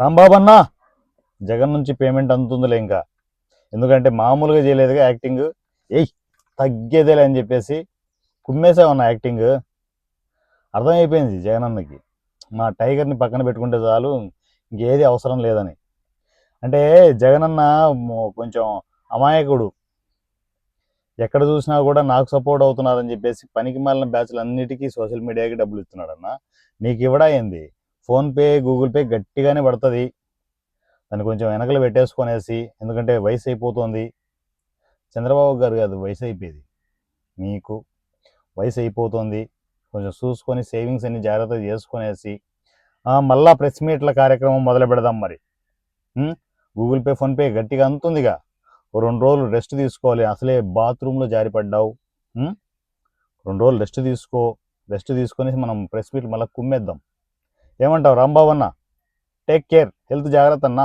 రాంబాబు అన్న జగన్ నుంచి పేమెంట్ అందుతుందిలే ఇంకా. ఎందుకంటే మామూలుగా చేయలేదుగా యాక్టింగ్. ఏయ్ తగ్గేదేలే అని చెప్పేసి కుమ్మేసామన్న యాక్టింగ్. అర్థమైపోయింది జగన్ అన్నకి మా టైగర్ని పక్కన పెట్టుకుంటే చాలు, ఇంకేది అవసరం లేదని. అంటే జగన్ అన్న కొంచెం అమాయకుడు. ఎక్కడ చూసినా కూడా నాకు సపోర్ట్ అవుతున్నారని చెప్పేసి పనికి మాలిన బ్యాచ్లు అన్నిటికీ సోషల్ మీడియాకి డబ్బులు ఇస్తున్నాడన్న. నీకు ఇవ్వడా ఏంది? ఫోన్పే గూగుల్ పే గట్టిగానే పడుతుంది. దాన్ని కొంచెం వెనకలు పెట్టేసుకొనేసి, ఎందుకంటే వయసు అయిపోతుంది. చంద్రబాబు గారు కాదు వయసు అయిపోయేది, మీకు వయసు అయిపోతుంది. కొంచెం చూసుకొని సేవింగ్స్ అన్ని జాగ్రత్తగా చేసుకొనేసి మళ్ళా ప్రెస్ మీట్ల కార్యక్రమం మొదలు పెడదాం మరి. గూగుల్ పే ఫోన్పే గట్టిగా అందుతుందిగా. ఓ 2 రోజులు రెస్ట్ తీసుకోవాలి. అసలే బాత్రూంలో జారిపడ్డావు. 2 రోజులు రెస్ట్ తీసుకో. రెస్ట్ తీసుకొని మనం ప్రెస్ మీట్ మళ్ళీ కుమ్మేద్దాం. ఏమంటావు రాంబాబు అన్న? టేక్ కేర్, హెల్త్ జాగ్రత్త అన్నా.